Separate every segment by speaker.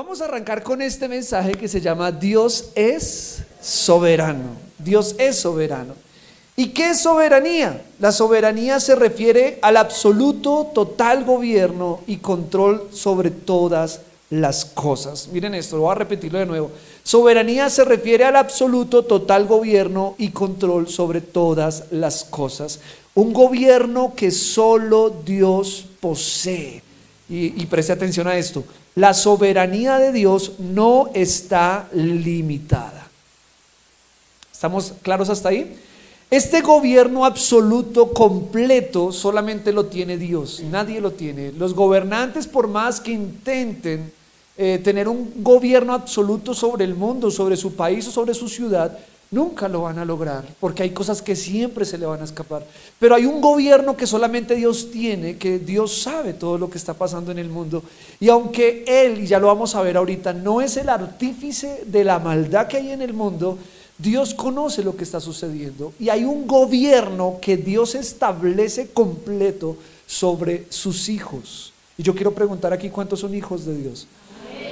Speaker 1: Vamos a arrancar con este mensaje que se llama Dios es soberano. Dios es soberano. ¿Y qué es soberanía? La soberanía se refiere al absoluto, total gobierno y control sobre todas las cosas. Miren esto, voy a repetirlo de nuevo. Soberanía se refiere al absoluto, total gobierno y control sobre todas las cosas. Un gobierno que solo Dios posee. Y preste atención a esto. La soberanía de Dios no está limitada. ¿Estamos claros hasta ahí? Este gobierno absoluto, completo, solamente lo tiene Dios, nadie lo tiene. Los gobernantes, por más que intenten tener un gobierno absoluto sobre el mundo, sobre su país o sobre su ciudad, nunca lo van a lograr, porque hay cosas que siempre se le van a escapar. Pero hay un gobierno que solamente Dios tiene, que Dios sabe todo lo que está pasando en el mundo. Y aunque Él, y ya lo vamos a ver ahorita, no es el artífice de la maldad que hay en el mundo, Dios conoce lo que está sucediendo y hay un gobierno que Dios establece completo sobre sus hijos. Y yo quiero preguntar aquí, ¿cuántos son hijos de Dios?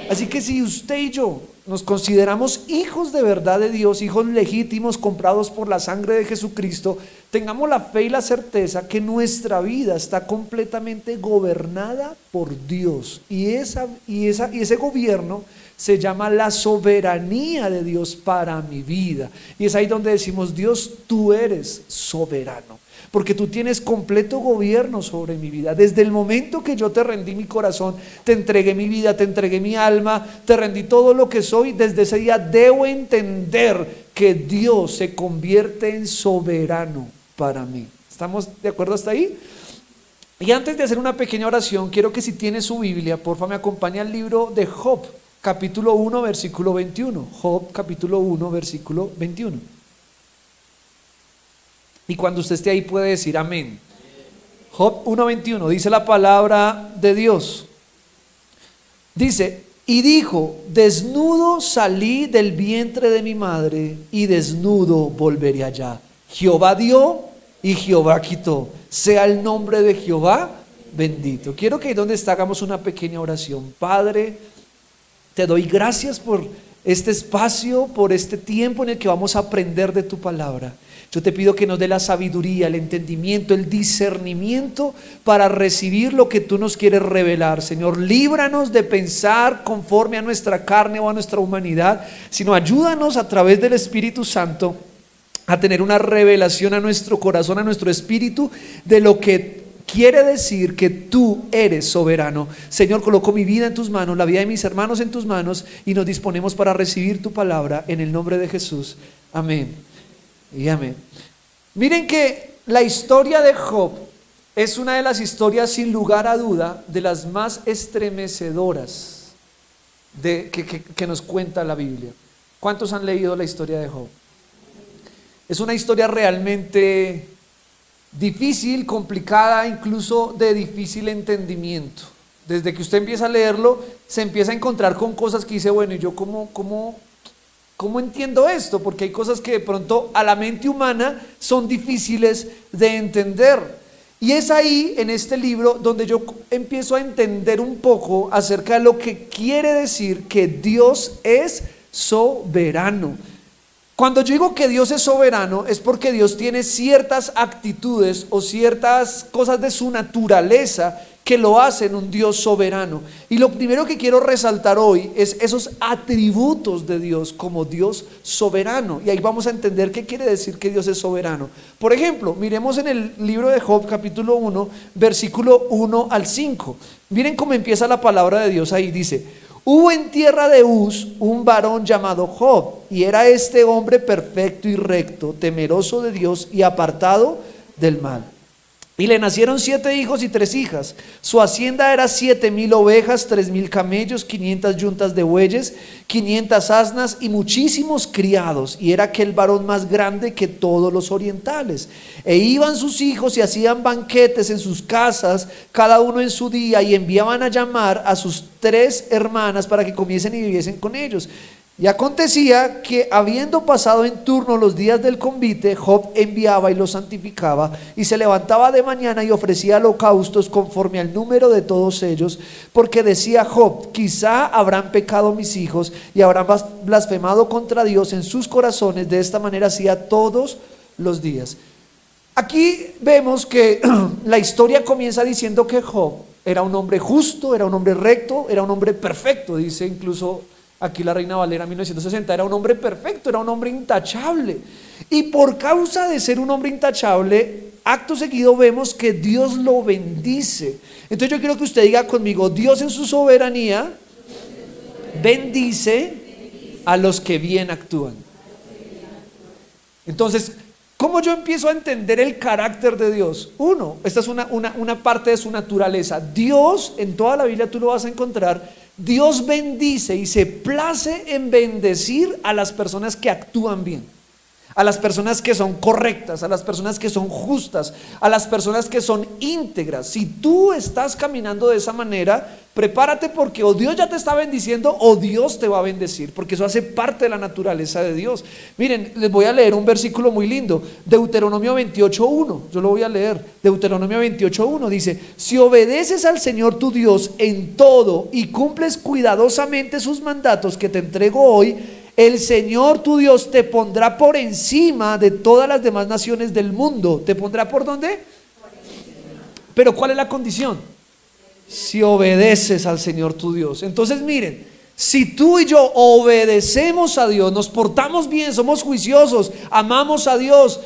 Speaker 1: Así que si usted y yo nos consideramos hijos de verdad de Dios, hijos legítimos comprados por la sangre de Jesucristo, tengamos la fe y la certeza que nuestra vida está completamente gobernada por Dios. Y ese gobierno se llama la soberanía de Dios para mi vida. Y es ahí donde decimos: Dios, tú eres soberano, porque tú tienes completo gobierno sobre mi vida. Desde el momento que yo te rendí mi corazón, te entregué mi vida, te entregué mi alma, te rendí todo lo que soy, desde ese día debo entender que Dios se convierte en soberano para mí. ¿Estamos de acuerdo hasta ahí? Y antes de hacer una pequeña oración, quiero que si tiene su Biblia, porfa, me acompañe al libro de Job, capítulo 1, versículo 21. Job, capítulo 1, versículo 21. Y cuando usted esté ahí puede decir amén. Job 1:21 dice la palabra de Dios. Dice: y dijo, desnudo salí del vientre de mi madre y desnudo volveré allá. Jehová dio y Jehová quitó. Sea el nombre de Jehová bendito. Quiero que ahí donde está hagamos una pequeña oración. Padre, te doy gracias por este espacio, por este tiempo en el que vamos a aprender de tu palabra. Yo te pido que nos dé la sabiduría, el entendimiento, el discernimiento para recibir lo que tú nos quieres revelar. Señor, líbranos de pensar conforme a nuestra carne o a nuestra humanidad, sino ayúdanos a través del Espíritu Santo a tener una revelación a nuestro corazón, a nuestro espíritu, de lo que quiere decir que tú eres soberano. Señor, coloco mi vida en tus manos, la vida de mis hermanos en tus manos, y nos disponemos para recibir tu palabra en el nombre de Jesús. Amén y amén. Miren que la historia de Job es una de las historias, sin lugar a duda, de las más estremecedoras que nos cuenta la Biblia. ¿Cuántos han leído la historia de Job? Es una historia realmente difícil, complicada, incluso de difícil entendimiento. Desde que usted empieza a leerlo, se empieza a encontrar con cosas que dice: bueno, ¿y yo cómo entiendo esto? Porque hay cosas que de pronto a la mente humana son difíciles de entender. Y es ahí, en este libro, donde yo empiezo a entender un poco acerca de lo que quiere decir que Dios es soberano. Cuando yo digo que Dios es soberano, es porque Dios tiene ciertas actitudes o ciertas cosas de su naturaleza que lo hacen un Dios soberano. Y lo primero que quiero resaltar hoy es esos atributos de Dios como Dios soberano. Y ahí vamos a entender qué quiere decir que Dios es soberano. Por ejemplo, miremos en el libro de Job, capítulo 1, versículo 1 al 5. Miren cómo empieza la palabra de Dios ahí. Dice: hubo en tierra de Uz un varón llamado Job, y era este hombre perfecto y recto, temeroso de Dios y apartado del mal. Y le nacieron 7 hijos y 3 hijas. Su hacienda era 7,000 ovejas, 3,000 camellos, 500 yuntas de bueyes, 500 asnas y muchísimos criados. Y era aquel varón más grande que todos los orientales. E iban sus hijos y hacían banquetes en sus casas, cada uno en su día, y enviaban a llamar a sus 3 hermanas para que comiesen y viviesen con ellos. Y acontecía que habiendo pasado en turno los días del convite, Job enviaba y los santificaba, y se levantaba de mañana y ofrecía holocaustos conforme al número de todos ellos, porque decía Job: quizá habrán pecado mis hijos y habrán blasfemado contra Dios en sus corazones. De esta manera hacía todos los días. Aquí vemos que la historia comienza diciendo que Job era un hombre justo, era un hombre recto, era un hombre perfecto. Dice incluso aquí la Reina Valera 1960, era un hombre perfecto, era un hombre intachable. Y por causa de ser un hombre intachable, acto seguido vemos que Dios lo bendice. Entonces yo quiero que usted diga conmigo: Dios en su soberanía bendice a los que bien actúan. Entonces, ¿cómo yo empiezo a entender el carácter de Dios? Uno, esta es una parte de su naturaleza. Dios, en toda la Biblia tú lo vas a encontrar, Dios bendice y se place en bendecir a las personas que actúan bien, a las personas que son correctas, a las personas que son justas, a las personas que son íntegras. Si tú estás caminando de esa manera, prepárate, porque o Dios ya te está bendiciendo o Dios te va a bendecir, porque eso hace parte de la naturaleza de Dios. Miren, les voy a leer un versículo muy lindo, Deuteronomio 28:1. Yo lo voy a leer. Deuteronomio 28:1 dice: si obedeces al Señor tu Dios en todo y cumples cuidadosamente sus mandatos que te entrego hoy, el Señor tu Dios te pondrá por encima de todas las demás naciones del mundo. ¿Te pondrá por dónde? Pero ¿cuál es la condición? Si obedeces al Señor tu Dios. Entonces miren, si tú y yo obedecemos a Dios, nos portamos bien, somos juiciosos, amamos a Dios,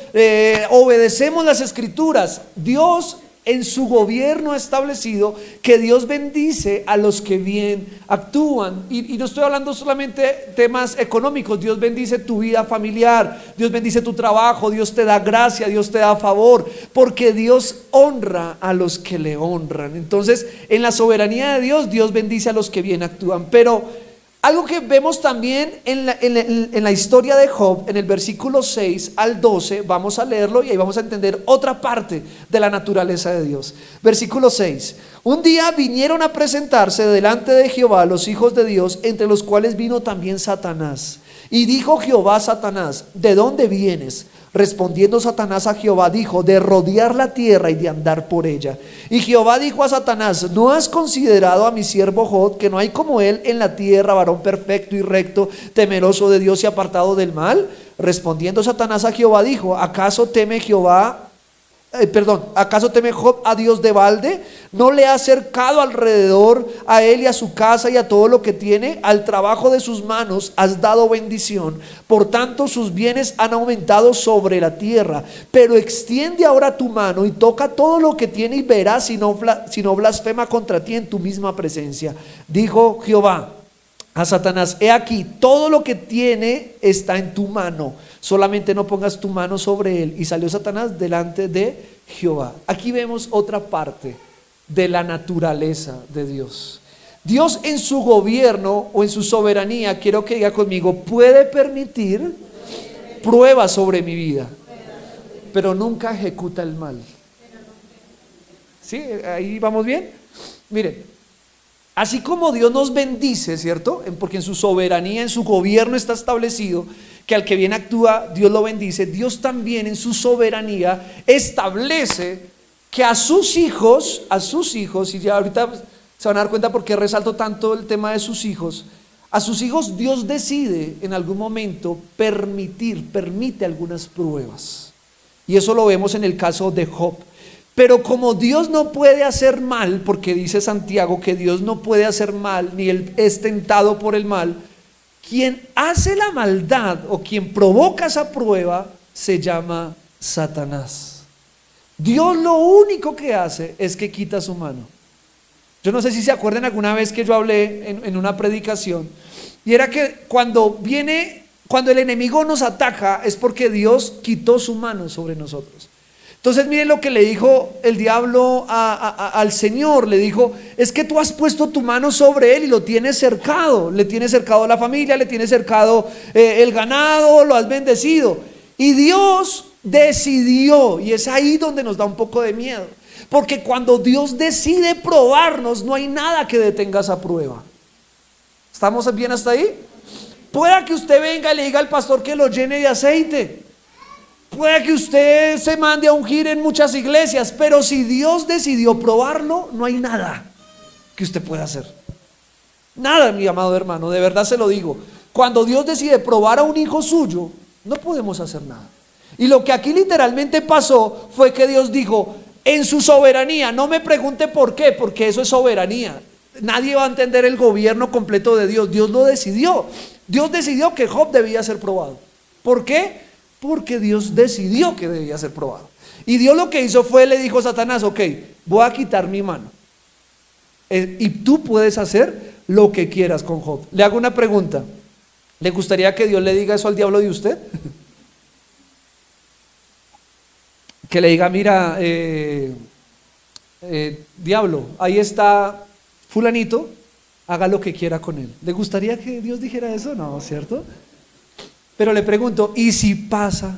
Speaker 1: obedecemos las escrituras, Dios en su gobierno ha establecido que Dios bendice a los que bien actúan. Y no estoy hablando solamente de temas económicos. Dios bendice tu vida familiar, Dios bendice tu trabajo, Dios te da gracia, Dios te da favor, porque Dios honra a los que le honran. Entonces, en la soberanía de Dios, Dios bendice a los que bien actúan. Pero algo que vemos también en la historia de Job, en el versículo 6 al 12, vamos a leerlo y ahí vamos a entender otra parte de la naturaleza de Dios. Versículo 6: un día vinieron a presentarse delante de Jehová los hijos de Dios, entre los cuales vino también Satanás. Y dijo Jehová a Satanás: ¿de dónde vienes? Respondiendo Satanás a Jehová dijo: de rodear la tierra y de andar por ella. Y Jehová dijo a Satanás: ¿no has considerado a mi siervo Job, que no hay como él en la tierra, varón perfecto y recto, temeroso de Dios y apartado del mal? Respondiendo Satanás a Jehová dijo: ¿acaso teme ¿acaso teme Job a Dios de balde? ¿No le ha cercado alrededor a él y a su casa y a todo lo que tiene? Al trabajo de sus manos has dado bendición, por tanto sus bienes han aumentado sobre la tierra. Pero extiende ahora tu mano y toca todo lo que tiene, y verás si no blasfema contra ti en tu misma presencia. Dijo Jehová a Satanás: he aquí, todo lo que tiene está en tu mano, solamente no pongas tu mano sobre él. Y salió Satanás delante de Jehová. Aquí vemos otra parte de la naturaleza de Dios. Dios en su gobierno o en su soberanía, quiero que diga conmigo, puede permitir pruebas sobre mi vida, pero nunca ejecuta el mal. ¿Sí? Ahí vamos bien. Miren, así como Dios nos bendice, ¿cierto? Porque en su soberanía, en su gobierno está establecido que al que bien actúa, Dios lo bendice. Dios también en su soberanía establece que a sus hijos, y ya ahorita se van a dar cuenta por qué resalto tanto el tema de sus hijos. A sus hijos Dios decide en algún momento permite algunas pruebas. Y eso lo vemos en el caso de Job. Pero como Dios no puede hacer mal, porque dice Santiago que Dios no puede hacer mal, ni él es tentado por el mal, quien hace la maldad o quien provoca esa prueba se llama Satanás. Dios lo único que hace es que quita su mano. Yo no sé si se acuerdan alguna vez que yo hablé en una predicación, y era que cuando el enemigo nos ataca es porque Dios quitó su mano sobre nosotros. Entonces miren lo que le dijo el diablo al Señor. Le dijo: es que tú has puesto tu mano sobre él y lo tienes cercado. Le tienes cercado la familia, le tienes cercado el ganado, lo has bendecido. Y Dios decidió, y es ahí donde nos da un poco de miedo, porque cuando Dios decide probarnos, no hay nada que detenga esa prueba. ¿Estamos bien hasta ahí? Pueda que usted venga y le diga al pastor que lo llene de aceite. Pueda que usted se mande a ungir en muchas iglesias, pero si Dios decidió probarlo, no hay nada que usted pueda hacer. Nada, mi amado hermano, de verdad se lo digo. Cuando Dios decide probar a un hijo suyo, no podemos hacer nada. Y lo que aquí literalmente pasó fue que Dios dijo, en su soberanía, no me pregunte por qué, porque eso es soberanía. Nadie va a entender el gobierno completo de Dios. Dios lo decidió. Dios decidió que Job debía ser probado. ¿Por qué? Porque Dios decidió que debía ser probado. Y Dios lo que hizo fue, le dijo a Satanás, ok, voy a quitar mi mano. Y tú puedes hacer lo que quieras con Job. Le hago una pregunta. ¿Le gustaría que Dios le diga eso al diablo de usted? Que le diga, mira, diablo, ahí está fulanito, haga lo que quiera con él. ¿Le gustaría que Dios dijera eso? No, ¿cierto? Pero le pregunto, ¿y si pasa?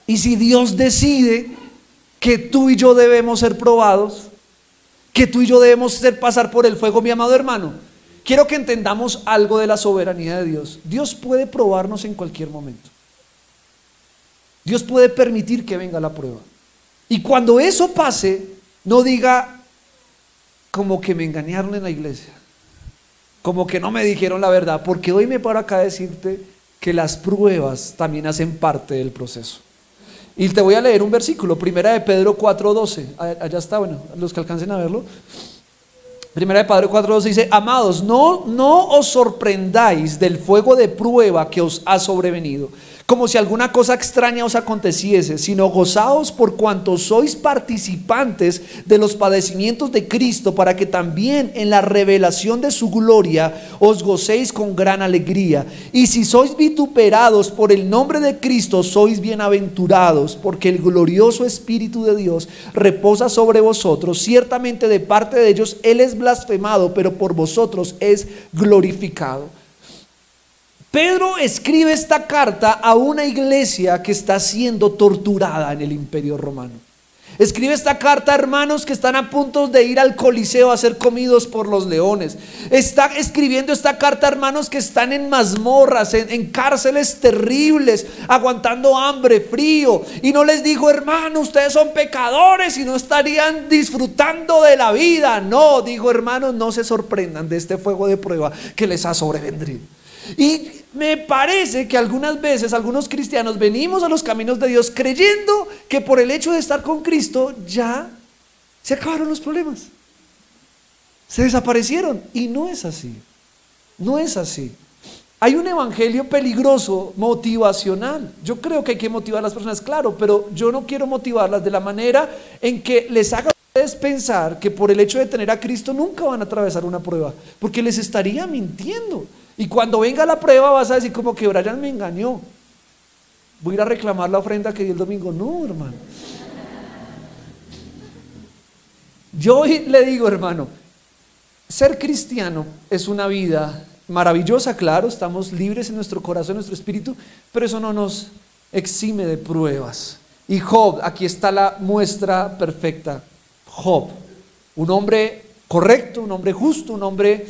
Speaker 1: ¿Y si Dios decide que tú y yo debemos ser probados? ¿Que tú y yo debemos pasar por el fuego, mi amado hermano? Quiero que entendamos algo de la soberanía de Dios. Dios puede probarnos en cualquier momento. Dios puede permitir que venga la prueba. Y cuando eso pase, no diga como que me engañaron en la iglesia, como que no me dijeron la verdad, porque hoy me paro acá a decirte que las pruebas también hacen parte del proceso. Y te voy a leer un versículo, Primera de Pedro 4:12. Allá está, bueno, los que alcancen a verlo. Primera de Pedro 4:12 dice, amados, no os sorprendáis del fuego de prueba que os ha sobrevenido, como si alguna cosa extraña os aconteciese, sino gozaos por cuanto sois participantes de los padecimientos de Cristo, para que también en la revelación de su gloria os gocéis con gran alegría. Y si sois vituperados por el nombre de Cristo, sois bienaventurados, porque el glorioso Espíritu de Dios reposa sobre vosotros. Ciertamente de parte de ellos Él es blasfemado, pero por vosotros es glorificado. Pedro escribe esta carta a una iglesia que está siendo torturada en el Imperio Romano. Escribe esta carta a hermanos que están a punto de ir al Coliseo a ser comidos por los leones. Está escribiendo esta carta a hermanos que están en mazmorras, en cárceles terribles, aguantando hambre, frío. Y no les dijo, hermano, ustedes son pecadores y no estarían disfrutando de la vida. No, dijo, hermanos, no se sorprendan de este fuego de prueba que les ha sobrevenido. Y me parece que algunas veces algunos cristianos venimos a los caminos de Dios creyendo que por el hecho de estar con Cristo ya se acabaron los problemas, se desaparecieron, y no es así. No es así. Hay un evangelio peligroso, motivacional. Yo creo que hay que motivar a las personas, claro, pero yo no quiero motivarlas de la manera en que les haga a ustedes pensar que por el hecho de tener a Cristo nunca van a atravesar una prueba, porque les estaría mintiendo. Y cuando venga la prueba vas a decir como que Brian me engañó, voy a ir a reclamar la ofrenda que di el domingo. No, hermano. Yo le digo, hermano, ser cristiano es una vida maravillosa, claro, estamos libres en nuestro corazón, en nuestro espíritu, pero eso no nos exime de pruebas. Y Job, aquí está la muestra perfecta. Job, un hombre correcto, un hombre justo, un hombre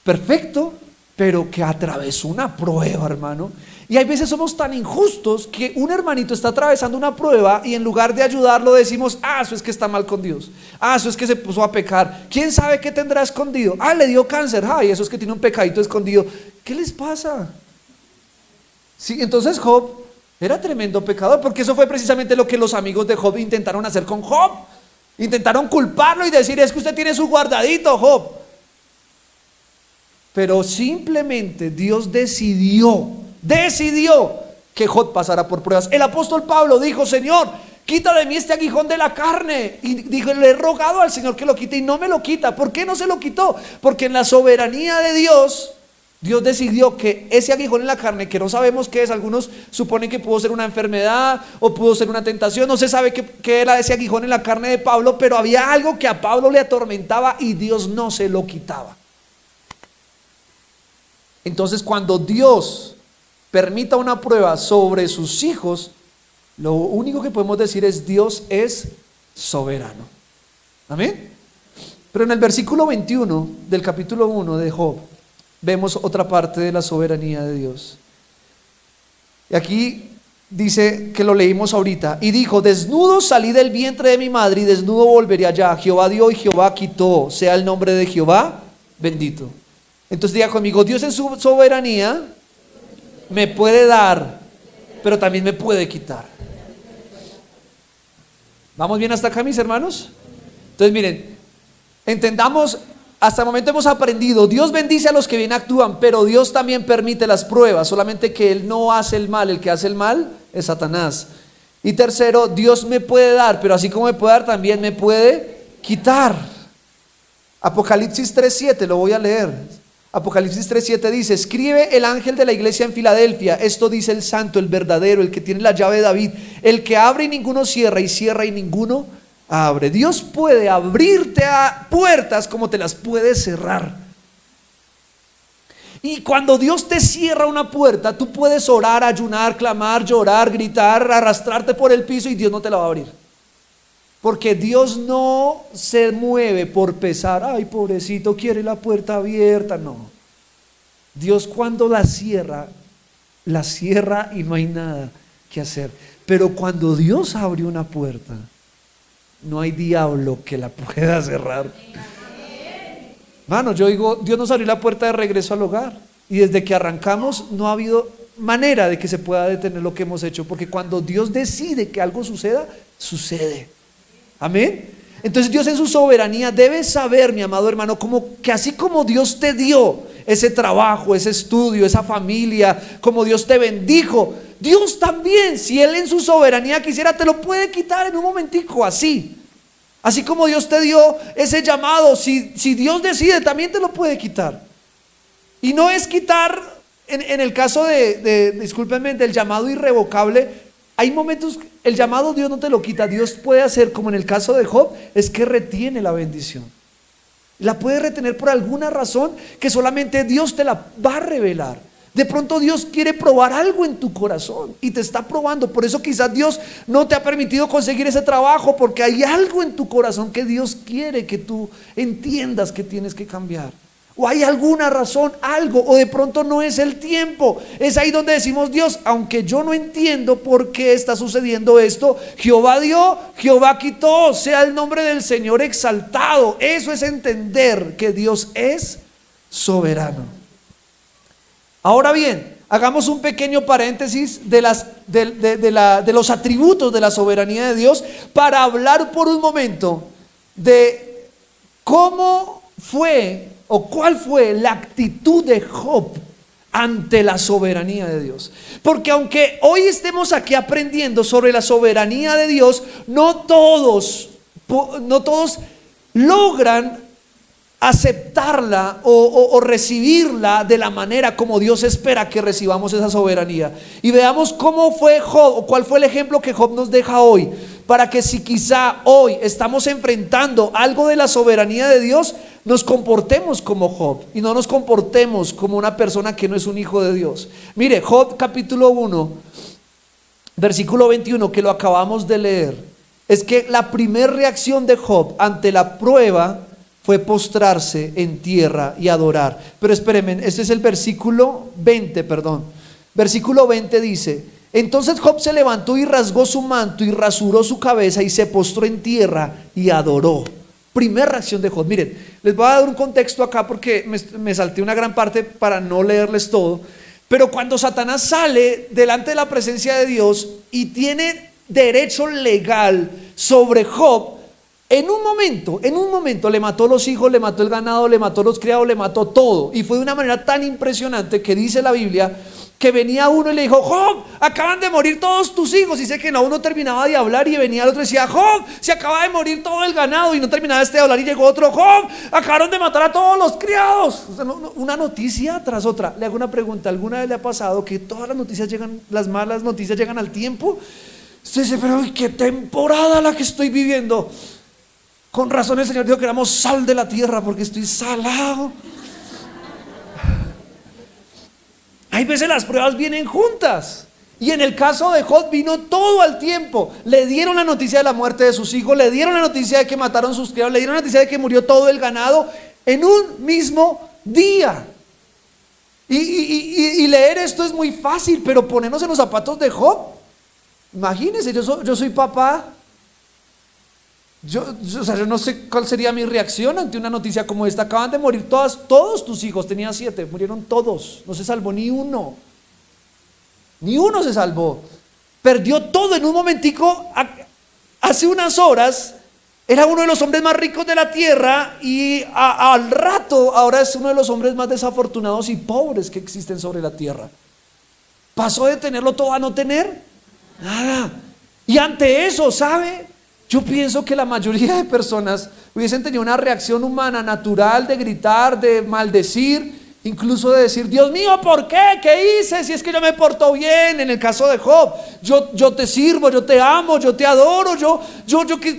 Speaker 1: perfecto, pero que atravesó una prueba, hermano. Y hay veces somos tan injustos que un hermanito está atravesando una prueba y en lugar de ayudarlo decimos, eso es que está mal con Dios, eso es que se puso a pecar, quién sabe qué tendrá escondido, le dio cáncer, y eso es que tiene un pecadito escondido. ¿Qué les pasa? Sí, entonces Job era tremendo pecador, porque eso fue precisamente lo que los amigos de Job intentaron hacer con Job. Intentaron culparlo y decir, es que usted tiene su guardadito, Job. Pero simplemente Dios decidió que Job pasara por pruebas. El apóstol Pablo dijo, Señor, quita de mí este aguijón de la carne. Y dijo, le he rogado al Señor que lo quite y no me lo quita. ¿Por qué no se lo quitó? Porque en la soberanía de Dios, Dios decidió que ese aguijón en la carne, que no sabemos qué es, algunos suponen que pudo ser una enfermedad o pudo ser una tentación, no se sabe qué era ese aguijón en la carne de Pablo, pero había algo que a Pablo le atormentaba y Dios no se lo quitaba. Entonces, cuando Dios permita una prueba sobre sus hijos, lo único que podemos decir es, Dios es soberano. Amén. Pero en el versículo 21 del capítulo 1 de Job, vemos otra parte de la soberanía de Dios. Y aquí dice que lo leímos ahorita. Y dijo: desnudo salí del vientre de mi madre y desnudo volveré allá. Jehová dio y Jehová quitó. Sea el nombre de Jehová bendito. Entonces diga conmigo: Dios en su soberanía me puede dar, pero también me puede quitar. ¿Vamos bien hasta acá, mis hermanos? Entonces miren, entendamos, hasta el momento hemos aprendido, Dios bendice a los que bien actúan, pero Dios también permite las pruebas, solamente que Él no hace el mal, el que hace el mal es Satanás. Y tercero, Dios me puede dar, pero así como me puede dar, también me puede quitar. Apocalipsis 3:7, lo voy a leer. Apocalipsis 3:7 dice: escribe el ángel de la iglesia en Filadelfia, esto dice el santo, el verdadero, el que tiene la llave de David, el que abre y ninguno cierra, y cierra y ninguno abre. Dios puede abrirte a puertas como te las puede cerrar. Y cuando Dios te cierra una puerta, tú puedes orar, ayunar, clamar, llorar, gritar, arrastrarte por el piso y Dios no te la va a abrir. Porque Dios no se mueve por pesar. Ay, pobrecito, quiere la puerta abierta. No. Dios cuando la cierra y no hay nada que hacer. Pero cuando Dios abre una puerta, no hay diablo que la pueda cerrar. Mano, yo digo, Dios nos abrió la puerta de regreso al hogar. Y desde que arrancamos no ha habido manera de que se pueda detener lo que hemos hecho. Porque cuando Dios decide que algo suceda, sucede. Amén. Entonces Dios en su soberanía debe saber, mi amado hermano, como que así como Dios te dio ese trabajo, ese estudio, esa familia, como Dios te bendijo, Dios también, si Él en su soberanía quisiera, te lo puede quitar en un momentico, así como Dios te dio ese llamado, si Dios decide, también te lo puede quitar. Y no es quitar, en el caso discúlpenme, del llamado irrevocable. Hay momentos, el llamado Dios no te lo quita. Dios puede hacer, como en el caso de Job, es que retiene la bendición. La puede retener por alguna razón que solamente Dios te la va a revelar. De pronto Dios quiere probar algo en tu corazón y te está probando. Por eso quizás Dios no te ha permitido conseguir ese trabajo, porque hay algo en tu corazón que Dios quiere que tú entiendas que tienes que cambiar. O hay alguna razón, algo, o de pronto no es el tiempo. Es ahí donde decimos: Dios, aunque yo no entiendo por qué está sucediendo esto, Jehová dio, Jehová quitó, sea el nombre del Señor exaltado. Eso es entender que Dios es soberano. Ahora bien, hagamos un pequeño paréntesis de los atributos de la soberanía de Dios, para hablar por un momento de cómo fue o cuál fue la actitud de Job ante la soberanía de Dios. Porque aunque hoy estemos aquí aprendiendo sobre la soberanía de Dios, no todos logran aceptarla o recibirla de la manera como Dios espera que recibamos esa soberanía. Y veamos cómo fue Job, o cuál fue el ejemplo que Job nos deja hoy, para que si quizá hoy estamos enfrentando algo de la soberanía de Dios, nos comportemos como Job y no nos comportemos como una persona que no es un hijo de Dios. Mire, Job capítulo 1 versículo 21, que lo acabamos de leer, es que la primera reacción de Job ante la prueba fue postrarse en tierra y adorar. Pero espérenme, este es el versículo 20, perdón. Versículo 20 dice: entonces Job se levantó y rasgó su manto y rasuró su cabeza y se postró en tierra y adoró. Primera reacción de Job. Miren, les voy a dar un contexto acá porque me salté una gran parte para no leerles todo. Pero cuando Satanás sale delante de la presencia de Dios y tiene derecho legal sobre Job, en un momento le mató los hijos, le mató el ganado, le mató los criados, le mató todo. Y fue de una manera tan impresionante que dice la Biblia que venía uno y le dijo: Job, acaban de morir todos tus hijos. Dice que no, uno terminaba de hablar y venía el otro y decía: Job, se acaba de morir todo el ganado. Y no terminaba de hablar y llegó otro: Job, acabaron de matar a todos los criados. O sea, una noticia tras otra. Le hago una pregunta: ¿alguna vez le ha pasado que todas las noticias llegan, las malas noticias llegan al tiempo? Usted dice: pero qué temporada la que estoy viviendo. Con razón el Señor dijo que éramos sal de la tierra, porque estoy salado. Hay veces las pruebas vienen juntas. Y en el caso de Job vino todo al tiempo. Le dieron la noticia de la muerte de sus hijos, le dieron la noticia de que mataron sus criados, le dieron la noticia de que murió todo el ganado en un mismo día. Y leer esto es muy fácil, pero ponernos en los zapatos de Job, imagínense, yo soy papá. O sea, yo no sé cuál sería mi reacción ante una noticia como esta. Acaban de morir todos tus hijos, tenía 7, murieron todos, no se salvó ni uno. Ni uno se salvó. Perdió todo en un momentico. Hace unas horas era uno de los hombres más ricos de la tierra y al rato ahora es uno de los hombres más desafortunados y pobres que existen sobre la tierra. Pasó de tenerlo todo a no tener nada. Y ante eso, ¿sabe? Yo pienso que la mayoría de personas hubiesen tenido una reacción humana natural de gritar, de maldecir, incluso de decir: Dios mío, ¿por qué? ¿Qué hice? Si es que yo me porto bien. En el caso de Job, yo te sirvo, yo te amo, yo te adoro,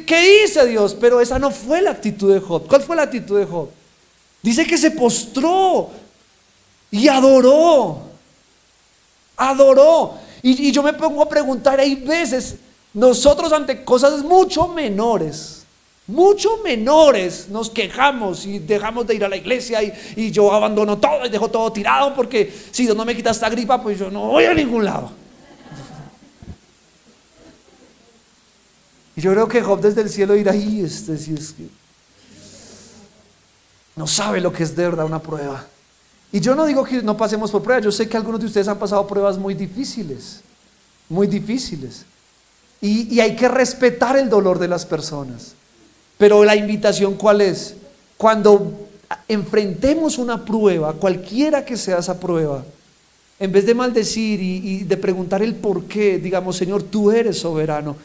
Speaker 1: ¿qué hice, Dios? Pero esa no fue la actitud de Job. ¿Cuál fue la actitud de Job? Dice que se postró y adoró. Y yo me pongo a preguntar, hay veces nosotros ante cosas mucho menores nos quejamos y dejamos de ir a la iglesia y yo abandono todo y dejo todo tirado porque si Dios no me quita esta gripa, pues yo no voy a ningún lado. Y yo creo que Job desde el cielo dirá: si es que no sabe lo que es de verdad una prueba. Y yo no digo que no pasemos por pruebas, yo sé que algunos de ustedes han pasado pruebas muy difíciles. Y hay que respetar el dolor de las personas. Pero la invitación, ¿cuál es? Cuando enfrentemos una prueba, cualquiera que sea esa prueba, en vez de maldecir y de preguntar el por qué, digamos: Señor, tú eres soberano,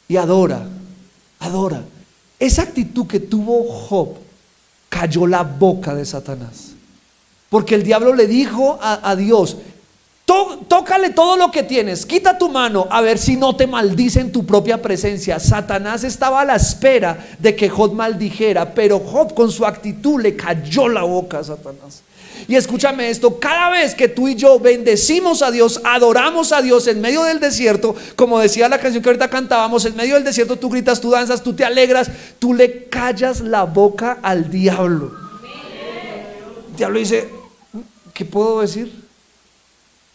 Speaker 1: y adora. Esa actitud que tuvo Job cayó la boca de Satanás, porque el diablo le dijo a Dios: tócale todo lo que tienes, quita tu mano, a ver si no te maldice en tu propia presencia. Satanás estaba a la espera de que Job maldijera, pero Job con su actitud le cayó la boca a Satanás. Y escúchame esto: cada vez que tú y yo bendecimos a Dios, adoramos a Dios en medio del desierto, como decía la canción que ahorita cantábamos, en medio del desierto tú gritas, tú danzas, tú te alegras, tú le callas la boca al diablo. El diablo dice: ¿qué puedo decir?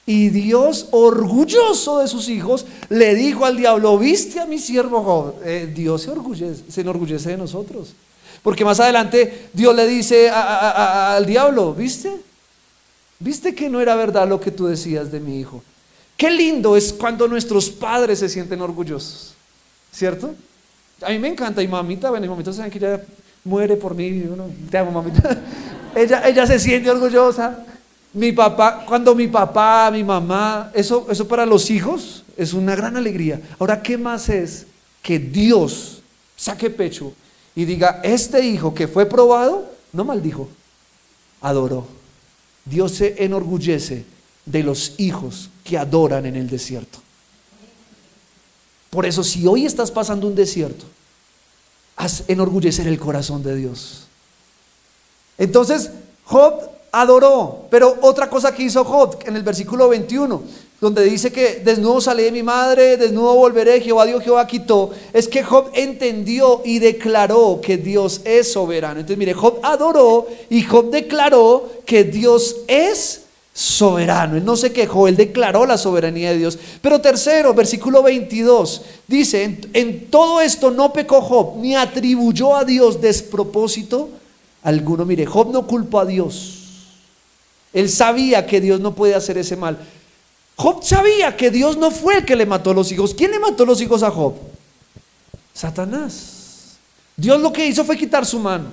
Speaker 1: Y Dios, orgulloso de sus hijos, le dijo al diablo: ¿viste a mi siervo Job? Dios se enorgullece de nosotros. Porque más adelante Dios le dice al diablo: ¿viste que no era verdad lo que tú decías de mi hijo? Qué lindo es cuando nuestros padres se sienten orgullosos, ¿cierto? A mí me encanta. Y mamita, bueno, mi mamita saben que ella muere por mí. Te amo, mamita. Ella se siente orgullosa. Mi papá, cuando mi papá, mi mamá, eso para los hijos es una gran alegría. Ahora, ¿qué más es que Dios saque pecho y diga: este hijo que fue probado no maldijo, adoró? Dios se enorgullece de los hijos que adoran en el desierto. Por eso, si hoy estás pasando un desierto, haz enorgullecer el corazón de Dios. Entonces Job adoró. Pero otra cosa que hizo Job en el versículo 21, donde dice que desnudo salí de mi madre, desnudo volveré, Jehová dio, Jehová quitó, es que Job entendió y declaró que Dios es soberano. Entonces mire, Job adoró y Job declaró que Dios es soberano. Él no se quejó, él declaró la soberanía de Dios. Pero tercero, versículo 22 dice: en todo esto no pecó Job, ni atribuyó a Dios despropósito alguno. Mire, Job no culpó a Dios. Él sabía que Dios no puede hacer ese mal. Job sabía que Dios no fue el que le mató los hijos. ¿Quién le mató los hijos a Job? Satanás. Dios lo que hizo fue quitar su mano,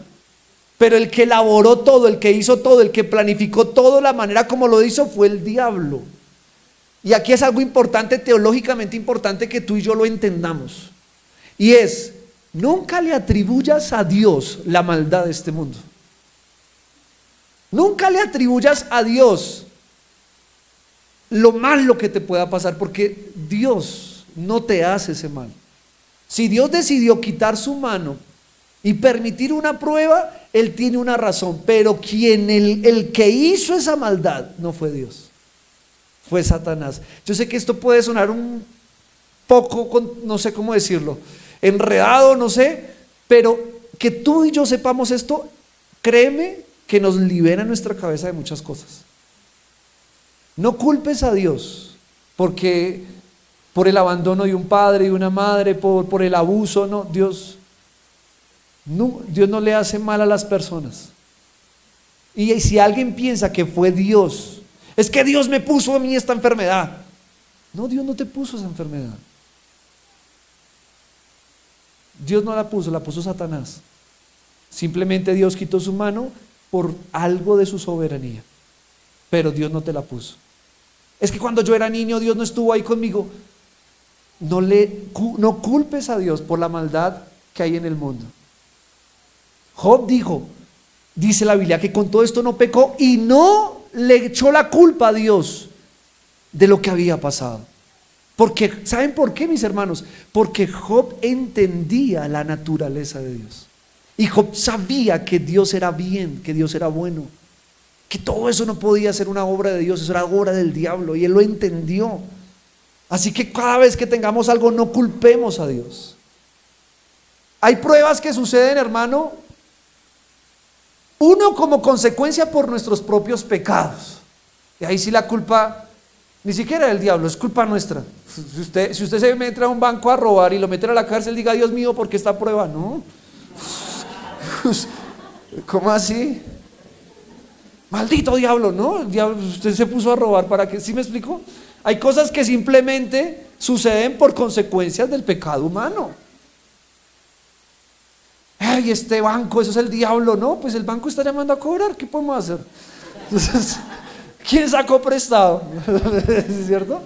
Speaker 1: pero el que elaboró todo, el que hizo todo, el que planificó todo, la manera como lo hizo, fue el diablo. Y aquí es algo importante, teológicamente importante, que tú y yo lo entendamos, y es: nunca le atribuyas a Dios la maldad de este mundo. Nunca le atribuyas a Dios lo malo que te pueda pasar, porque Dios no te hace ese mal. Si Dios decidió quitar su mano y permitir una prueba, Él tiene una razón. Pero el que hizo esa maldad no fue Dios, fue Satanás. Yo sé que esto puede sonar un poco, no sé cómo decirlo, enredado, no sé, pero que tú y yo sepamos esto, créeme que nos libera nuestra cabeza de muchas cosas. No culpes a Dios porque por el abandono de un padre y una madre, por el abuso, no, Dios no le hace mal a las personas. Y si alguien piensa que fue Dios, es que Dios me puso a mí esta enfermedad. No, Dios no te puso esa enfermedad. Dios no la puso Satanás. Simplemente Dios quitó su mano por algo de su soberanía, pero Dios no te la puso. Es que cuando yo era niño Dios no estuvo ahí conmigo. No culpes a Dios por la maldad que hay en el mundo. Job dice la Biblia, que con todo esto no pecó y no le echó la culpa a Dios de lo que había pasado. Porque, ¿saben por qué, mis hermanos? Porque Job entendía la naturaleza de Dios. Y Job sabía que Dios era bien, que Dios era bueno, que todo eso no podía ser una obra de Dios, eso era obra del diablo, y él lo entendió. Así que cada vez que tengamos algo, no culpemos a Dios. Hay pruebas que suceden, hermano, uno como consecuencia por nuestros propios pecados. Y ahí sí la culpa ni siquiera del diablo, es culpa nuestra. Si usted se mete a un banco a robar y lo meten a la cárcel, diga: Dios mío, ¿por qué esta prueba? No. ¿Cómo así? Maldito diablo, ¿no? Diablo, usted se puso a robar para que, ¿sí me explico? Hay cosas que simplemente suceden por consecuencias del pecado humano. Ay, este banco, eso es el diablo. No, pues el banco está llamando a cobrar, ¿qué podemos hacer? Entonces, ¿quién sacó prestado? ¿Es cierto?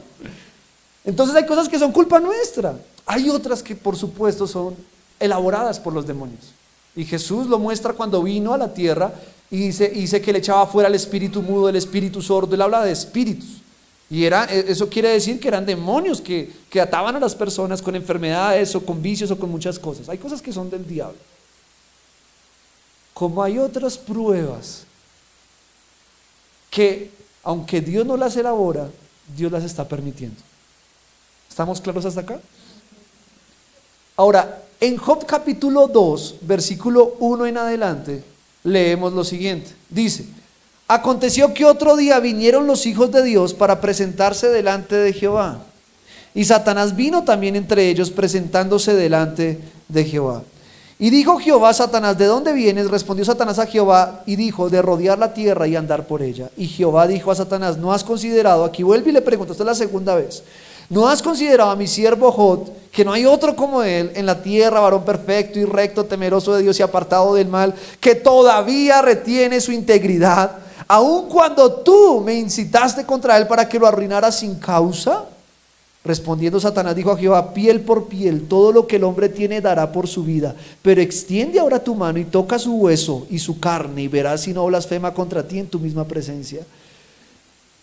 Speaker 1: Entonces hay cosas que son culpa nuestra. Hay otras que por supuesto son elaboradas por los demonios. Y Jesús lo muestra cuando vino a la tierra y dice que le echaba fuera el espíritu mudo, el espíritu sordo. Él habla de espíritus. Y eso quiere decir que eran demonios que ataban a las personas con enfermedades o con vicios o con muchas cosas. Hay cosas que son del diablo. Como hay otras pruebas que, aunque Dios no las elabora, Dios las está permitiendo. ¿Estamos claros hasta acá? Ahora, en Job capítulo 2, versículo 1 en adelante, leemos lo siguiente. Dice: aconteció que otro día vinieron los hijos de Dios para presentarse delante de Jehová. Y Satanás vino también entre ellos, presentándose delante de Jehová. Y dijo Jehová a Satanás: ¿de dónde vienes? Respondió Satanás a Jehová y dijo: de rodear la tierra y andar por ella. Y Jehová dijo a Satanás: ¿no has considerado? Aquí vuelve y le pregunta, esta es la segunda vez. ¿No has considerado a mi siervo Job, que no hay otro como él en la tierra, varón perfecto y recto, temeroso de Dios y apartado del mal, que todavía retiene su integridad, aun cuando tú me incitaste contra él para que lo arruinara sin causa? Respondiendo Satanás dijo a Jehová: piel por piel, todo lo que el hombre tiene dará por su vida, pero extiende ahora tu mano y toca su hueso y su carne, y verás si no blasfema contra ti en tu misma presencia.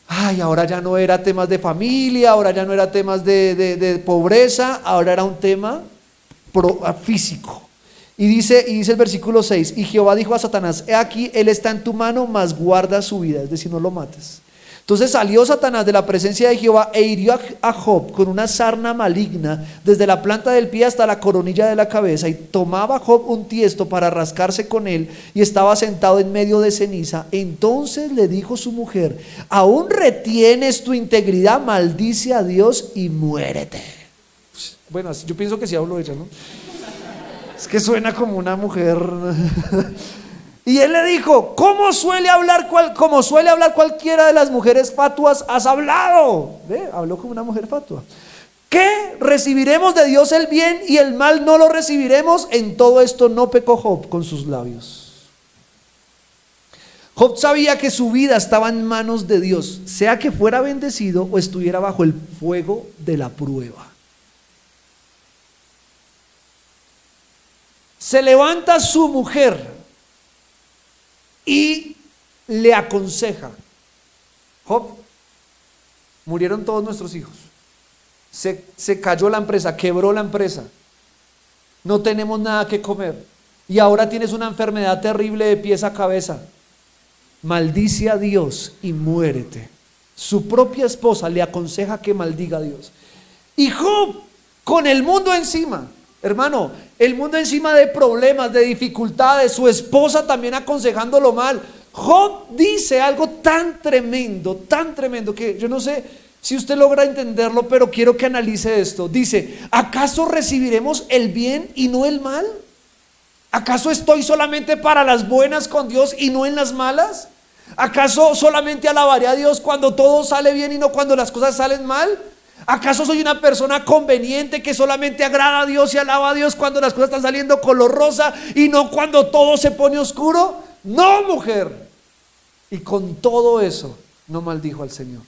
Speaker 1: Ay, ahora ya no era temas de familia, ahora ya no era temas de pobreza, ahora era un tema físico. Y dice el versículo 6: y Jehová dijo a Satanás: he aquí, él está en tu mano, mas guarda su vida, es decir, no lo mates. Entonces salió Satanás de la presencia de Jehová e hirió a Job con una sarna maligna desde la planta del pie hasta la coronilla de la cabeza. Y tomaba Job un tiesto para rascarse con él, y estaba sentado en medio de ceniza. Entonces le dijo su mujer: ¿aún retienes tu integridad? Maldice a Dios y muérete. Bueno, yo pienso que sí hablo de ella, ¿no? Es que suena como una mujer. Y él le dijo: ¿cómo suele hablar cualquiera de las mujeres fatuas has hablado? Habló como una mujer fatua. ¿Qué? ¿Recibiremos de Dios el bien y el mal no lo recibiremos? En todo esto no pecó Job con sus labios. Job sabía que su vida estaba en manos de Dios, sea que fuera bendecido o estuviera bajo el fuego de la prueba. Se levanta su mujer y le aconseja: Job, murieron todos nuestros hijos, se cayó la empresa, quebró la empresa, no tenemos nada que comer y ahora tienes una enfermedad terrible de pies a cabeza. Maldice a Dios y muérete. Su propia esposa le aconseja que maldiga a Dios. Y Job, con el mundo encima, hermano, el mundo encima de problemas, de dificultades, su esposa también aconsejándolo mal. Job dice algo tan tremendo, que yo no sé si usted logra entenderlo, pero quiero que analice esto. Dice: ¿acaso recibiremos el bien y no el mal? ¿Acaso estoy solamente para las buenas con Dios y no en las malas? ¿Acaso solamente alabaré a Dios cuando todo sale bien y no cuando las cosas salen mal? ¿Acaso soy una persona conveniente que solamente agrada a Dios y alaba a Dios cuando las cosas están saliendo color rosa y no cuando todo se pone oscuro? No, mujer. Y con todo eso no maldijo al Señor.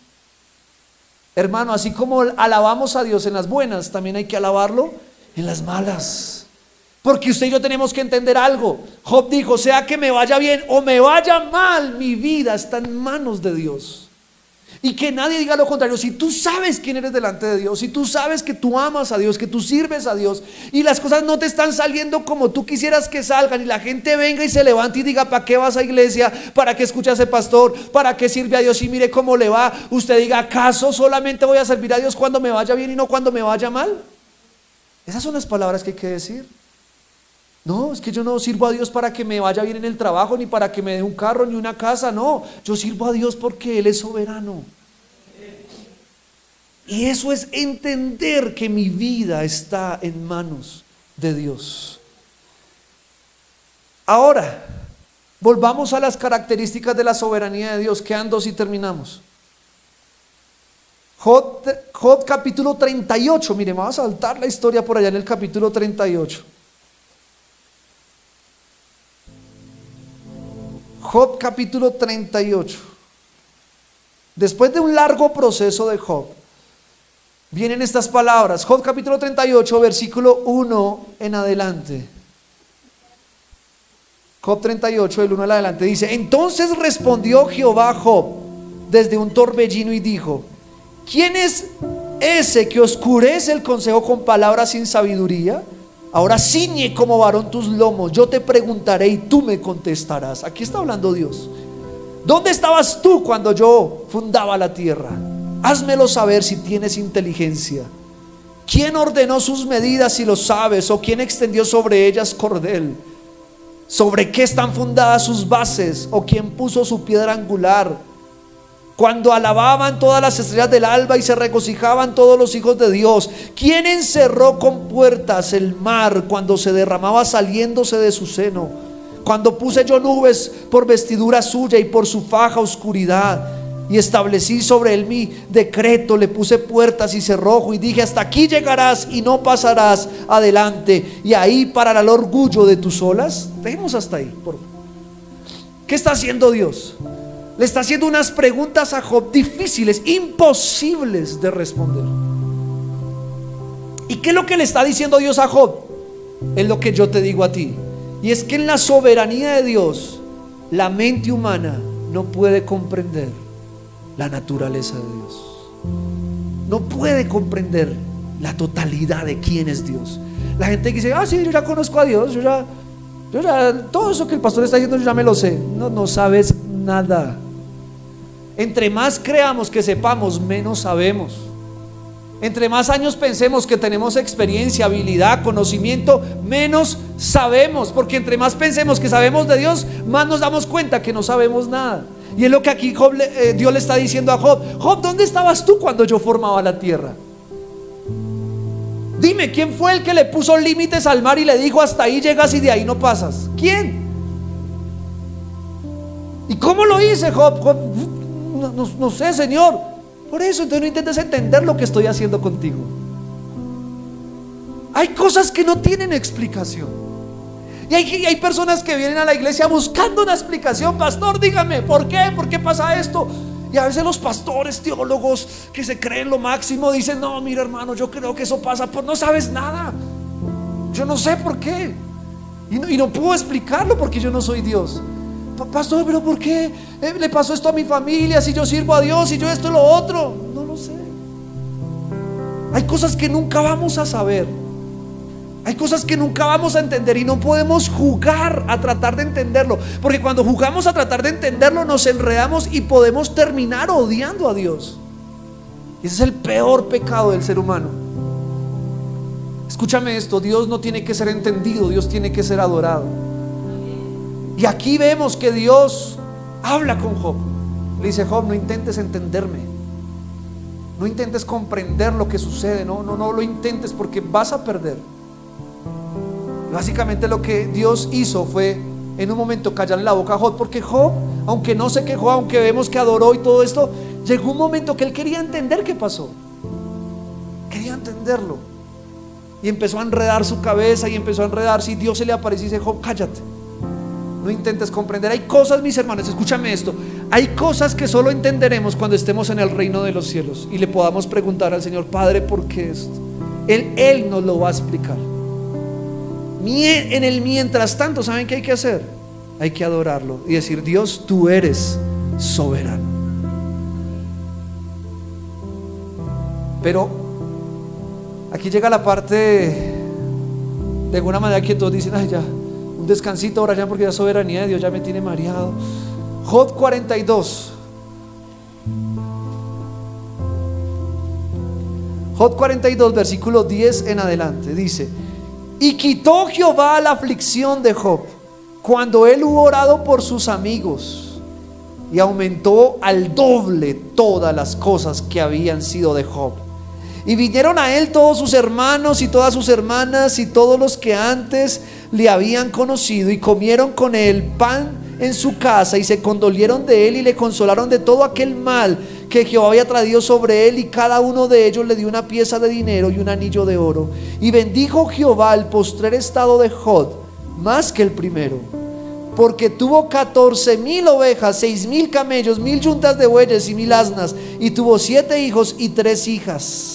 Speaker 1: Hermano, así como alabamos a Dios en las buenas, también hay que alabarlo en las malas. Porque usted y yo tenemos que entender algo. Job dijo: sea que me vaya bien o me vaya mal, mi vida está en manos de Dios. Y que nadie diga lo contrario. Si tú sabes quién eres delante de Dios, si tú sabes que tú amas a Dios, que tú sirves a Dios, y las cosas no te están saliendo como tú quisieras que salgan, y la gente venga y se levante y diga: ¿para qué vas a iglesia? ¿Para qué escucha a ese pastor? ¿Para qué sirve a Dios? Y mire cómo le va. Usted diga: ¿acaso solamente voy a servir a Dios cuando me vaya bien y no cuando me vaya mal? Esas son las palabras que hay que decir. No, es que yo no sirvo a Dios para que me vaya bien en el trabajo, ni para que me dé un carro, ni una casa. No, yo sirvo a Dios porque Él es soberano. Y eso es entender que mi vida está en manos de Dios. Ahora, volvamos a las características de la soberanía de Dios. Quedan dos y terminamos. Job capítulo 38. Mire, vamos a saltar la historia por allá en el capítulo 38. Job capítulo 38. Después de un largo proceso de Job, vienen estas palabras. Job capítulo 38, versículo 1 en adelante. Job 38, del 1 en adelante, dice: entonces respondió Jehová a Job desde un torbellino y dijo: ¿quién es ese que oscurece el consejo con palabras sin sabiduría? Ahora ciñe como varón tus lomos, yo te preguntaré y tú me contestarás. Aquí está hablando Dios. ¿Dónde estabas tú cuando yo fundaba la tierra? Házmelo saber si tienes inteligencia. ¿Quién ordenó sus medidas si lo sabes? ¿O quién extendió sobre ellas cordel? ¿Sobre qué están fundadas sus bases? ¿O quién puso su piedra angular? Cuando alababan todas las estrellas del alba y se regocijaban todos los hijos de Dios. ¿Quién encerró con puertas el mar cuando se derramaba saliéndose de su seno? Cuando puse yo nubes por vestidura suya y por su faja oscuridad, y establecí sobre él mi decreto, le puse puertas y cerrojo y dije: hasta aquí llegarás y no pasarás adelante, y ahí parará el orgullo de tus olas. Dejemos hasta ahí, por favor. ¿Qué está haciendo Dios? Le está haciendo unas preguntas a Job difíciles, imposibles de responder. ¿Y qué es lo que le está diciendo Dios a Job? Es lo que yo te digo a ti. Y es que en la soberanía de Dios, la mente humana no puede comprender la naturaleza de Dios. No puede comprender la totalidad de quién es Dios. La gente dice: ah, sí, yo ya conozco a Dios, yo ya todo eso que el pastor está diciendo yo ya me lo sé. No sabes nada. Entre más creamos que sepamos, menos sabemos. Entre más años pensemos que tenemos experiencia, habilidad, conocimiento, menos sabemos. Porque entre más pensemos que sabemos de Dios, más nos damos cuenta que no sabemos nada. Y es lo que aquí Dios le está diciendo a Job: Job, ¿dónde estabas tú cuando yo formaba la tierra? Dime, ¿quién fue el que le puso límites al mar y le dijo: hasta ahí llegas y de ahí no pasas? ¿Quién? ¿Y cómo lo hice, Job? No sé, Señor. Por eso, entonces no intentes entender lo que estoy haciendo contigo. Hay cosas que no tienen explicación. Y hay personas que vienen a la iglesia buscando una explicación. Pastor, dígame, ¿por qué? ¿Por qué pasa esto? Y a veces los pastores, teólogos que se creen lo máximo dicen: no, mira, hermano, yo creo que eso pasa por... No sabes nada. Yo no sé por qué. Y no puedo explicarlo porque yo no soy Dios. Pastor, pero ¿por qué le pasó esto a mi familia? Si yo sirvo a Dios y yo esto y lo otro. No lo sé. Hay cosas que nunca vamos a saber. Hay cosas que nunca vamos a entender y no podemos jugar a tratar de entenderlo, porque cuando jugamos a tratar de entenderlo nos enredamos y podemos terminar odiando a Dios. Ese es el peor pecado del ser humano. Escúchame esto: Dios no tiene que ser entendido, Dios tiene que ser adorado. Y aquí vemos que Dios habla con Job. Le dice: Job, no intentes entenderme, no intentes comprender lo que sucede, no lo intentes, porque vas a perder. Básicamente lo que Dios hizo fue en un momento callarle la boca a Job, porque Job, aunque no se quejó, aunque vemos que adoró y todo esto, llegó un momento que él quería entender qué pasó, quería entenderlo, y empezó a enredar su cabeza y empezó a enredarse, y Dios se le apareció y dice: Job, cállate, no intentes comprender. Hay cosas, mis hermanos, escúchame esto, hay cosas que solo entenderemos cuando estemos en el reino de los cielos y le podamos preguntar al Señor: Padre, ¿por qué esto? Él nos lo va a explicar. En el mientras tanto, ¿saben qué hay que hacer? Hay que adorarlo y decir: Dios, tú eres soberano. Pero aquí llega la parte de alguna manera que todos dicen: ay, ya, un descansito ahora ya, porque la soberanía de Dios ya me tiene mareado. Job 42. Job 42, versículo 10 en adelante, dice: y quitó Jehová la aflicción de Job cuando él hubo orado por sus amigos, y aumentó al doble todas las cosas que habían sido de Job. Y vinieron a él todos sus hermanos y todas sus hermanas y todos los que antes le habían conocido, y comieron con él pan en su casa, y se condolieron de él y le consolaron de todo aquel mal que Jehová había traído sobre él, y cada uno de ellos le dio una pieza de dinero y un anillo de oro. Y bendijo Jehová el postrer estado de Job más que el primero, porque tuvo 14,000 ovejas, 6,000 camellos, 1,000 yuntas de bueyes y 1,000 asnas, y tuvo 7 hijos y 3 hijas.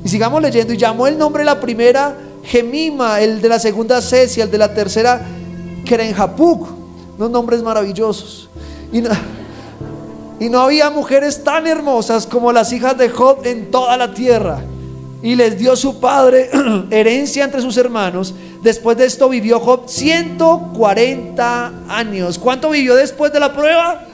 Speaker 1: Y sigamos leyendo: y llamó el nombre de la primera Gemima, el de la segunda Cesia, el de la tercera Kerenjapuc. Unos nombres maravillosos. Y no había mujeres tan hermosas como las hijas de Job en toda la tierra. Y les dio su padre herencia entre sus hermanos. Después de esto vivió Job 140 años. ¿Cuánto vivió después de la prueba?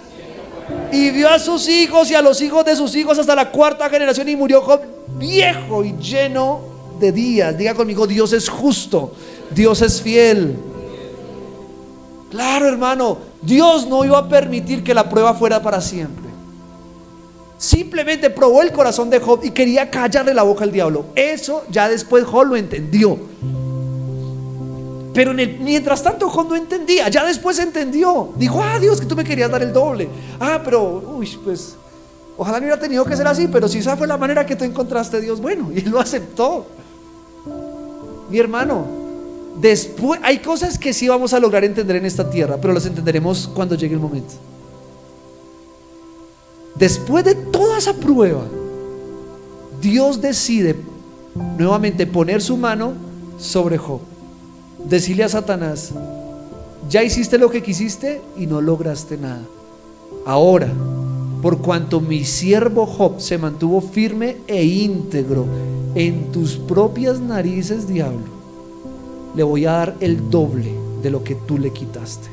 Speaker 1: Y vio a sus hijos y a los hijos de sus hijos hasta la 4ª generación, y murió Job viejo y lleno de días. Diga conmigo: Dios es justo, Dios es fiel. Claro, hermano, Dios no iba a permitir que la prueba fuera para siempre. Simplemente probó el corazón de Job y quería callarle la boca al diablo. Eso ya después Job lo entendió. Pero mientras tanto Job no entendía. Ya después entendió. Dijo: ah, Dios, que tú me querías dar el doble. Ah, pero, pues ojalá no hubiera tenido que ser así, pero si esa fue la manera que tú encontraste, Dios, bueno, y él lo aceptó. Mi hermano, después hay cosas que sí vamos a lograr entender en esta tierra, pero las entenderemos cuando llegue el momento. Después de toda esa prueba, Dios decide nuevamente poner su mano sobre Job, decirle a Satanás: ya hiciste lo que quisiste y no lograste nada. Ahora, por cuanto mi siervo Job se mantuvo firme e íntegro en tus propias narices, diablo, le voy a dar el doble de lo que tú le quitaste.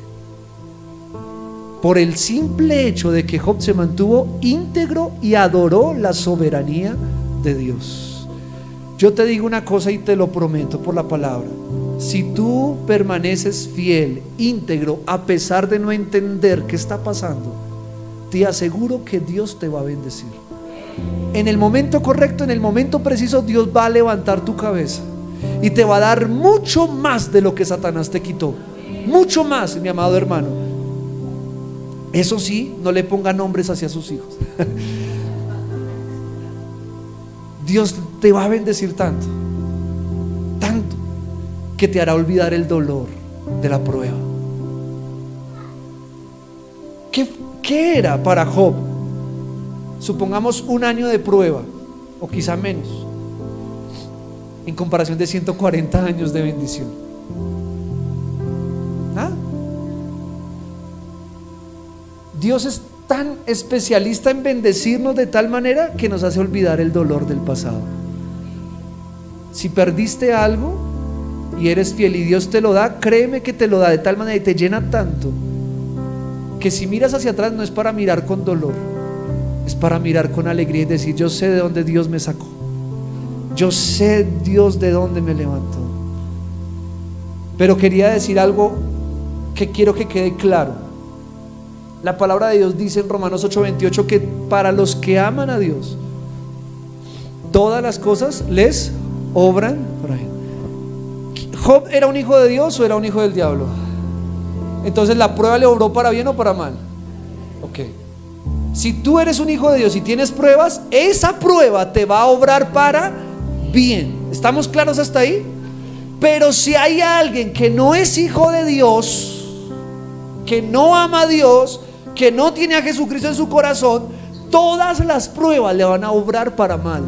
Speaker 1: Por el simple hecho de que Job se mantuvo íntegro y adoró la soberanía de Dios. Yo te digo una cosa y te lo prometo por la palabra: si tú permaneces fiel, íntegro, a pesar de no entender qué está pasando, te aseguro que Dios te va a bendecir. En el momento correcto, en el momento preciso, Dios va a levantar tu cabeza y te va a dar mucho más de lo que Satanás te quitó. Mucho más, mi amado hermano. Eso sí, no le ponga nombres hacia sus hijos. Dios te va a bendecir tanto, tanto, que te hará olvidar el dolor de la prueba. ¿Qué era para Job? Supongamos 1 año de prueba, o quizá menos, en comparación de 140 años de bendición. ¿Ah? Dios es tan especialista en bendecirnos de tal manera que nos hace olvidar el dolor del pasado. Si perdiste algo y eres fiel y Dios te lo da, créeme que te lo da de tal manera y te llena tanto que si miras hacia atrás no es para mirar con dolor, es para mirar con alegría y decir: yo sé de dónde Dios me sacó, yo sé, Dios, de dónde me levantó. Pero quería decir algo que quiero que quede claro. La palabra de Dios dice en Romanos 8:28 que para los que aman a Dios, todas las cosas les obran para bien. ¿Job era un hijo de Dios o era un hijo del diablo? Entonces, ¿la prueba le obró para bien o para mal? Ok. Si tú eres un hijo de Dios y tienes pruebas, esa prueba te va a obrar para bien. ¿Estamos claros hasta ahí? Pero si hay alguien que no es hijo de Dios, que no ama a Dios, que no tiene a Jesucristo en su corazón, todas las pruebas le van a obrar para mal.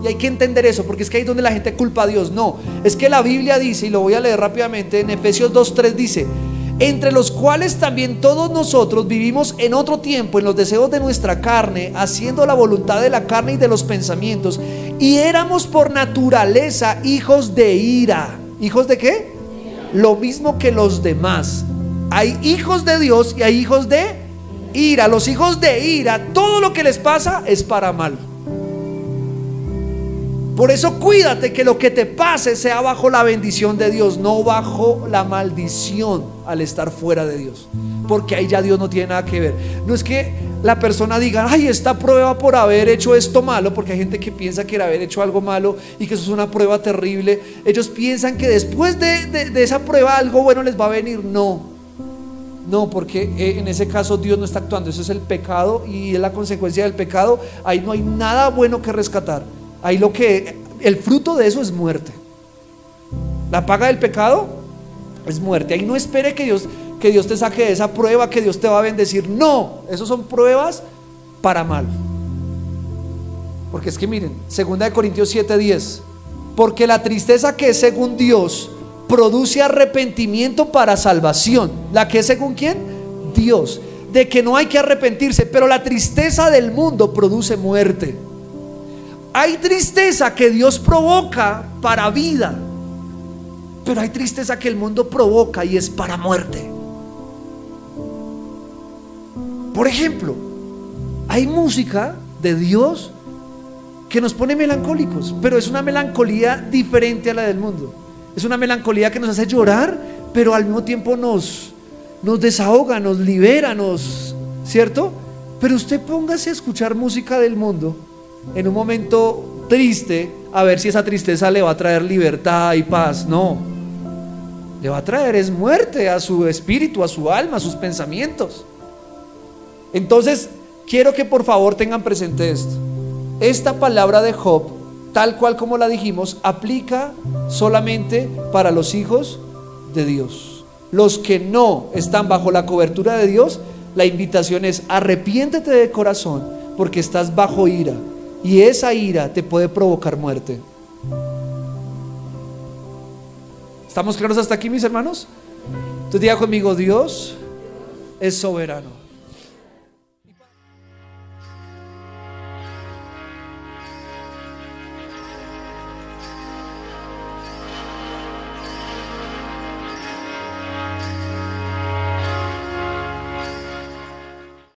Speaker 1: Y hay que entender eso, porque es que ahí es donde la gente culpa a Dios. No, es que la Biblia dice, y lo voy a leer rápidamente, en Efesios 2:3 dice: entre los cuales también todos nosotros vivimos en otro tiempo en los deseos de nuestra carne, haciendo la voluntad de la carne y de los pensamientos, y éramos por naturaleza hijos de ira. ¿Hijos de qué? Lo mismo que los demás. Hay hijos de Dios y hay hijos de ira. Los hijos de ira, todo lo que les pasa es para mal. Por eso cuídate que lo que te pase sea bajo la bendición de Dios, no bajo la maldición al estar fuera de Dios, porque ahí ya Dios no tiene nada que ver. No es que la persona diga: ay, esta prueba por haber hecho esto malo, porque hay gente que piensa que haber hecho algo malo y que eso es una prueba terrible. Ellos piensan que después de esa prueba algo bueno les va a venir. No, porque en ese caso Dios no está actuando. Eso es el pecado y es la consecuencia del pecado. Ahí no hay nada bueno que rescatar. Ahí el fruto de eso es muerte. La paga del pecado es muerte. Ahí no espere que Dios te saque de esa prueba, que Dios te va a bendecir. No, esos son pruebas para mal. Porque es que miren, 2 Corintios 7:10: porque la tristeza que es según Dios produce arrepentimiento para salvación. ¿La que es según quién? Dios. De que no hay que arrepentirse, pero la tristeza del mundo produce muerte. Hay tristeza que Dios provoca para vida, pero hay tristeza que el mundo provoca y es para muerte. Por ejemplo, hay música de Dios que nos pone melancólicos, pero es una melancolía diferente a la del mundo. Es una melancolía que nos hace llorar, pero al mismo tiempo nos desahoga, nos libera, ¿cierto? Pero usted póngase a escuchar música del mundo en un momento triste, a ver si esa tristeza le va a traer libertad y paz. No, le va a traer es muerte a su espíritu, a su alma, a sus pensamientos. Entonces quiero que por favor tengan presente esto: esta palabra de Job, tal cual como la dijimos, aplica solamente para los hijos de Dios. Los que no están bajo la cobertura de Dios, la invitación es: arrepiéntete de corazón, porque estás bajo ira, y esa ira te puede provocar muerte. ¿Estamos claros hasta aquí, mis hermanos? Entonces diga conmigo: Dios es soberano.